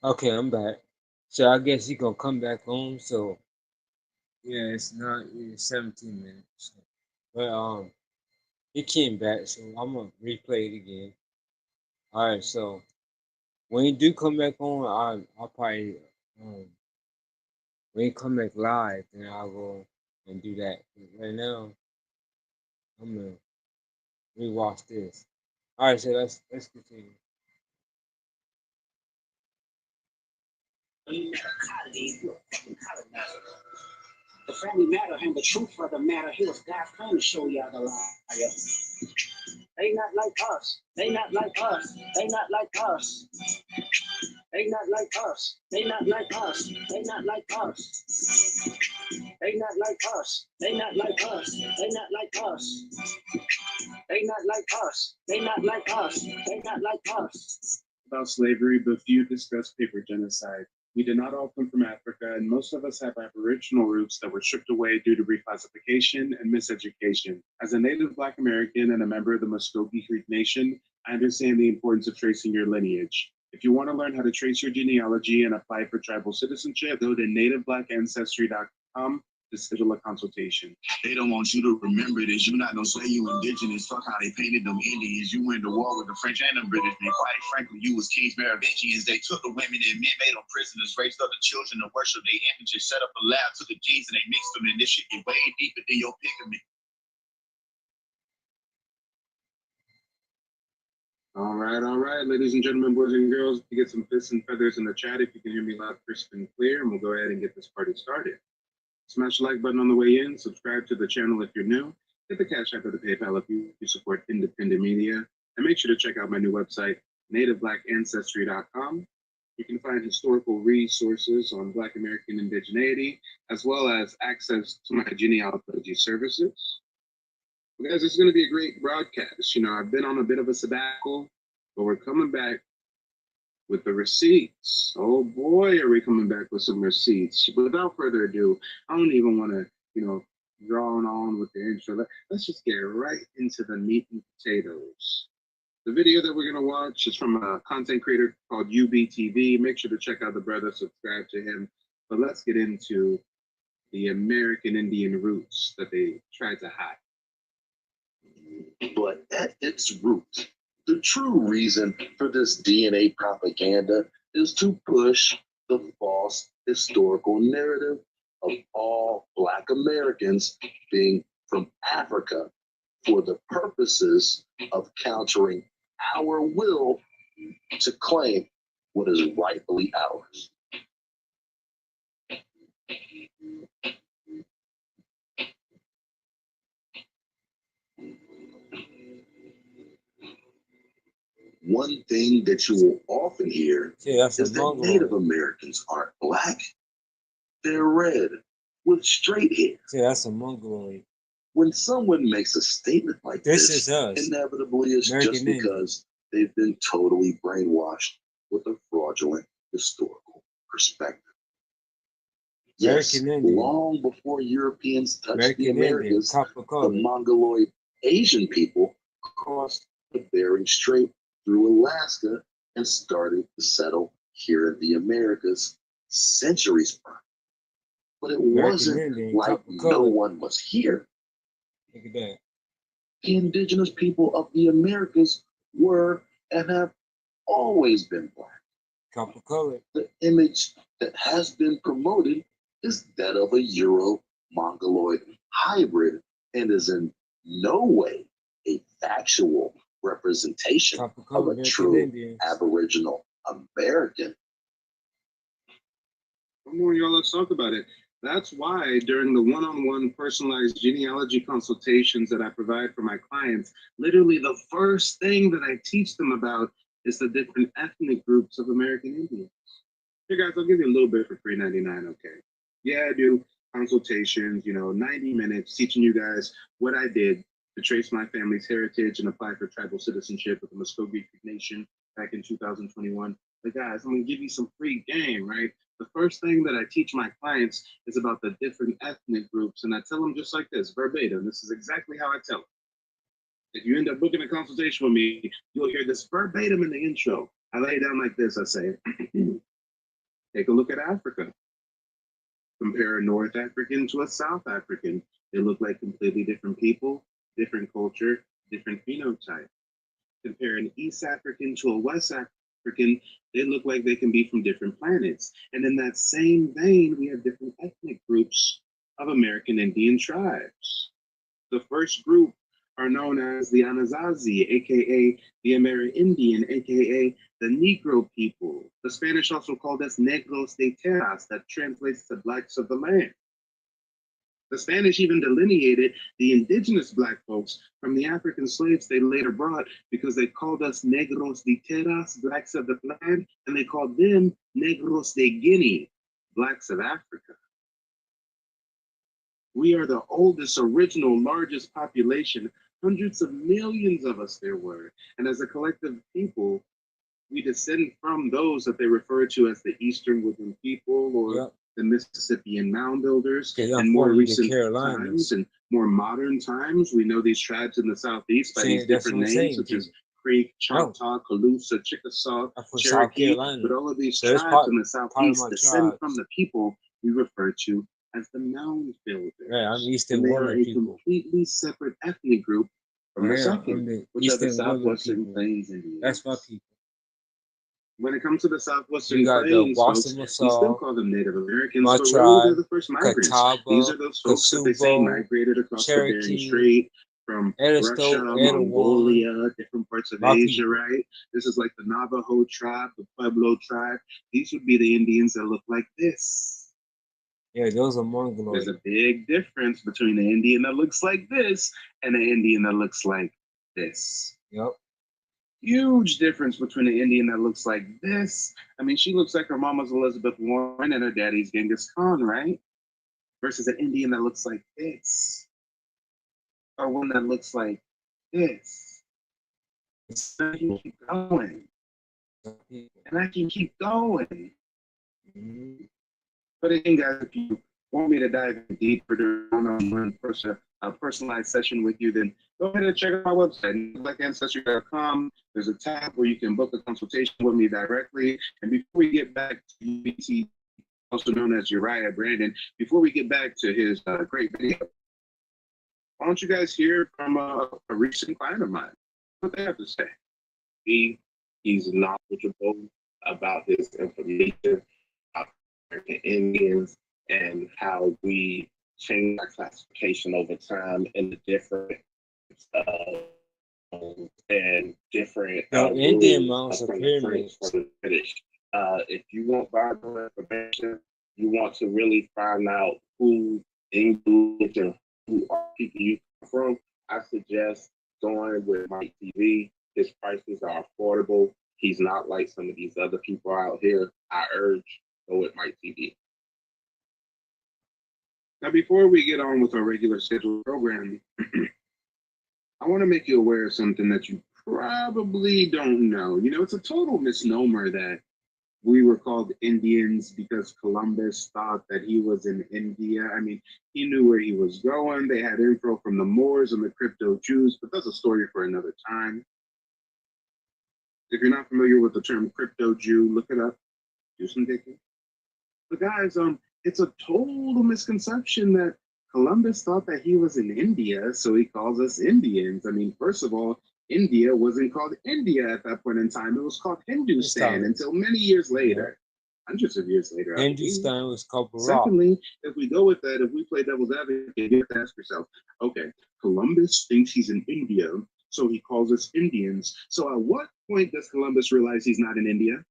Okay, I'm back. So I guess he gonna come back home. So yeah, it's 17 minutes. But he came back, so I'm gonna replay it again. All right, so when he do come back on, I'll probably when he come back live, then I'll go and do that. But right now, I'm gonna rewatch this. All right, so let's continue. The family matter and the truth of the matter. He was God's plan to show y'all the liar. They not like us. They not like us. They not like us. They not like us. They not like us. They not like us. They not like us. They not like us. They not like us. They not like us. They not like us. They not like us. About slavery, but few discuss paper genocide. We did not all come from Africa, and most of us have Aboriginal roots that were stripped away due to reclassification and miseducation. As a native Black American and a member of the Muskogee Creek Nation, I understand the importance of tracing your lineage. If you want to learn how to trace your genealogy and apply for tribal citizenship, go to nativeblackAncestry.com to schedule a consultation. They don't want you to remember this. You're not gonna say you indigenous. Fuck how they painted them Indians. You went to war with the French and the British. And quite frankly, you was King's Merovingians. They took the women and men, made them prisoners, raised up the children to worship their images, set up a lab, took the genes and they mixed them, and this shit get way deeper than your pigment. All right, ladies and gentlemen, boys and girls, you get some fists and feathers in the chat if you can hear me loud, crisp, and clear, and we'll go ahead and get this party started. Smash the like button on the way in, subscribe to the channel if you're new, hit the Cash App or the PayPal if you support independent media, and make sure to check out my new website, nativeblackAncestry.com. You can find historical resources on Black American indigeneity, as well as access to my genealogy services. Well, guys, this is going to be a great broadcast. You know, I've been on a bit of a sabbatical, but we're coming back with the receipts. Oh boy, are we coming back with some receipts. Without further ado, I don't even want to, draw on with the intro. Let's just get right into the meat and potatoes. The video that we're going to watch is from a content creator called UBTV. Make sure to check out the brother, subscribe to him. But let's get into the American Indian roots that they tried to hide. But at its root, the true reason for this DNA propaganda is to push the false historical narrative of all Black Americans being from Africa for the purposes of countering our will to claim what is rightfully ours. One thing that you will often hear is that Native Americans aren't Black. They're red with straight hair. That's a Mongoloid. When someone makes a statement like this inevitably it's just because they've been totally brainwashed with a fraudulent historical perspective. Yes, long before Europeans touched the Americas, the Mongoloid Asian people crossed the Bering Strait through Alaska and started to settle here in the Americas centuries prior. But it wasn't like no one was here. Look at that. The indigenous people of the Americas were and have always been Black. Copper color. The image that has been promoted is that of a Euro-Mongoloid hybrid and is in no way a factual representation of a true Indians. Aboriginal American. Come on, y'all, let's talk about it. That's why during the one-on-one personalized genealogy consultations that I provide for my clients, literally the first thing that I teach them about is the different ethnic groups of American Indians. Hey guys, I'll give you a little bit for $3.99, okay? Yeah, I do consultations, 90 minutes teaching you guys what I did to trace my family's heritage and apply for tribal citizenship with the Muskogee Creek Nation back in 2021. But guys, I'm gonna give you some free game, right? The first thing that I teach my clients is about the different ethnic groups, and I tell them just like this, verbatim. This is exactly how I tell them. If you end up booking a consultation with me, you'll hear this verbatim in the intro. I lay it down like this, I say, Take a look at Africa. Compare a North African to a South African. They look like completely different people, different culture, different phenotype. Compare an East African to a West African, they look like they can be from different planets. And in that same vein, we have different ethnic groups of American Indian tribes. The first group are known as the Anasazi, aka the Amerindian, aka the Negro people. The Spanish also called us Negros de Terras, that translates to blacks of the land. The Spanish even delineated the indigenous black folks from the African slaves they later brought because they called us Negros de Terras, blacks of the land, and they called them Negros de Guinea, blacks of Africa. We are the oldest, original, largest population. Hundreds of millions of us there were. And as a collective people, we descend from those that they refer to as the Eastern Woodland people or the Mississippian mound builders. And more recent times and more modern times, we know these tribes in the Southeast by these different names, such as Creek, Choctaw, Calusa, Chickasaw, Cherokee. But all of these tribes in the Southeast descend from the people we refer to as the mound builders. Right, I'm Eastern and they are Woodland a people. completely separate ethnic group from the second, which are the Southwestern Plains Indians. That's my people. When it comes to the Southwestern Plains, folks, we still call them Native Americans, but tribe, really they're the first migrants. Catawba, These are those folks that they say migrated across Cherokee, the Bering Strait from Russia, Mongolia, different parts of Asia, right? This is like the Navajo tribe, the Pueblo tribe. These would be the Indians that look like this. Yeah, those are Mongoloid. There's a big difference between the Indian that looks like this and the Indian that looks like this. Yep. Huge difference between an Indian that looks like this. I mean, she looks like her mama's Elizabeth Warren and her daddy's Genghis Khan, right? Versus an Indian that looks like this. Or one that looks like this. And I can keep going. And I can keep going. Mm-hmm. But again, guys, if you want me to dive deeper to a personalized session with you, then go ahead and check out my website, blackancestry.com. There's a tab where you can book a consultation with me directly. And before we get back to UBT, also known as Uriah Brandon, before we get back to his great video, why don't you guys hear from a recent client of mine? What they have to say. He's knowledgeable about his information, about American Indians, and how we change our classification over time in the different and different Indian mounds are pyramids. If you want Bible information, you want to really find out who English and who are people you come from, I suggest going with Mike TV. His prices are affordable. He's not like some of these other people out here. I urge go with Mike TV. Now, before we get on with our regular scheduled program, I want to make you aware of something that you probably don't know. You know, it's a total misnomer that we were called Indians because Columbus thought that he was in India. I mean, he knew where he was going. They had info from the Moors and the crypto Jews, but that's a story for another time. If you're not familiar with the term crypto Jew, look it up, do some digging. But guys, it's a total misconception that Columbus thought that he was in India, so he calls us Indians. I mean, first of all, India wasn't called India at that point in time. It was called Hindustan until many years later, hundreds of years later. Hindustan was called Bharat. Secondly, if we go with that, if we play devil's advocate, you have to ask yourself, okay, Columbus thinks he's in India, so he calls us Indians. So at what point does Columbus realize he's not in India?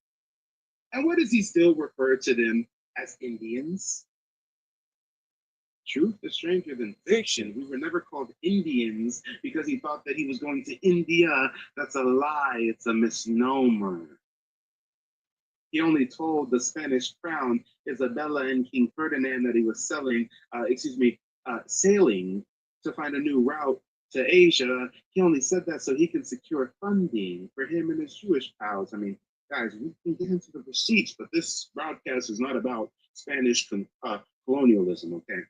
And what does he still refer to them as Indians? Truth is stranger than fiction. We were never called Indians because he thought that he was going to India. That's a lie. It's a misnomer. He only told the Spanish crown, Isabella and King Ferdinand, that he was sailing to find a new route to Asia. He only said that so he can secure funding for him and his Jewish pals. I mean, guys, we can get into the receipts, but this broadcast is not about Spanish colonialism, okay?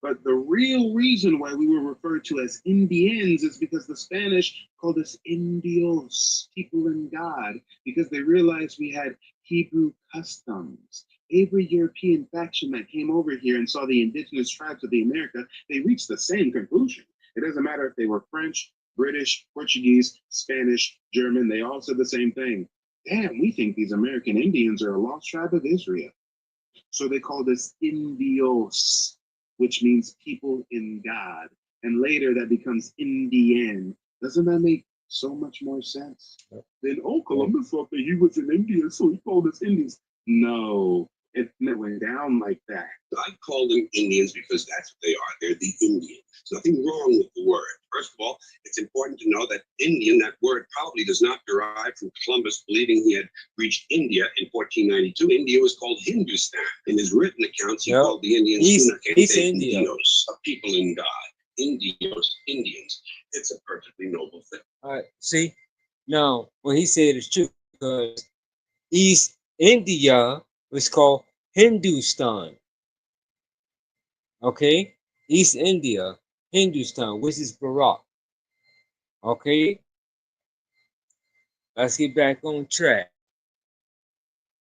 But the real reason why we were referred to as Indians is because the Spanish called us Indios, people in God, because they realized we had Hebrew customs. Every European faction that came over here and saw the indigenous tribes of the America, they reached the same conclusion. It doesn't matter if they were French, British, Portuguese, Spanish, German, they all said the same thing. Damn, we think these American Indians are a lost tribe of Israel. So they called us Indios, which means people in God. And later that becomes Indian. Doesn't that make so much more sense? Then, oh, Columbus thought that he was an Indian, so he called us Indians. No, it went down like that. I call them Indians because that's what they are. They're the Indian. There's nothing wrong with the word. First of all, it's important to know that Indian, that word probably does not derive from Columbus believing he had reached India in 1492. India was called Hindustan. In his written accounts, he called the Indians Indios, a people in God. Indios, Indians. It's a perfectly noble thing. All right, see, now what he said is true because East India was called Hindustan. Okay, East India, Hindustan, which is Bharat. Okay, let's get back on track.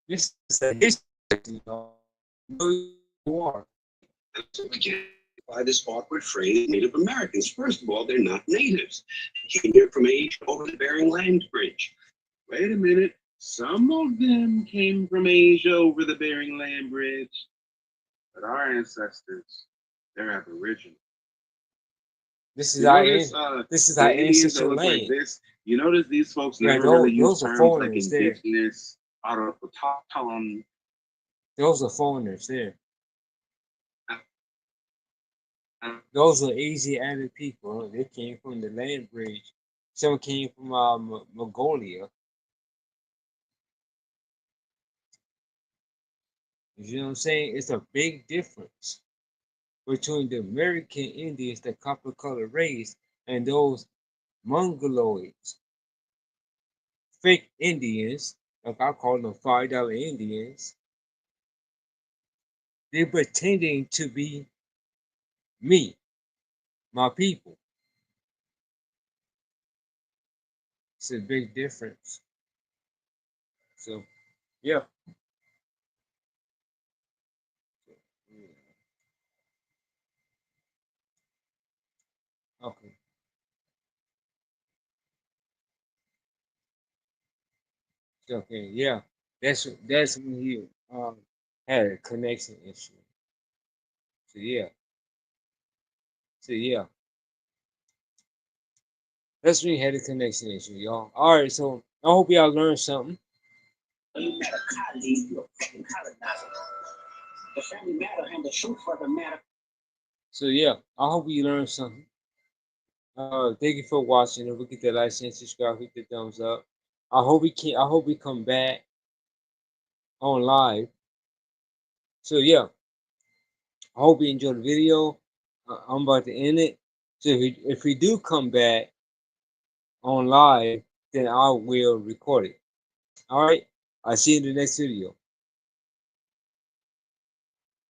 This is a history, war. By this awkward phrase, Native Americans. First of all, they're not natives. They came here from Asia over the Bering Land Bridge. Wait a minute. Some of them came from Asia over the Bering Land Bridge, but our ancestors, they're Aboriginal. This is our ancestral land. Like this. You notice these folks never really use terms like indigenous, autochthon. Those are foreigners there. Those are Asiatic people. They came from the land bridge. Some came from Mongolia. You know what I'm saying? It's a big difference between the American Indians, the copper colored race, and those Mongoloids, fake Indians, like I call them $5 Indians. They're pretending to be me, my people. It's a big difference. So, yeah. Okay. Okay. Yeah. That's when he had a connection issue. So yeah. So yeah. That's when he had a connection issue, y'all. All right. So I hope y'all learned something. You got a colleague, you're a fucking colonizer. The family matter and the truth for the matter. So yeah, I hope you learned something. Thank you for watching. If we get that like, share, subscribe, hit the thumbs up. I hope we come back on live. So yeah, I hope you enjoyed the video. I'm about to end it. So if we do come back on live, then I will record it. All right. I'll see you in the next video.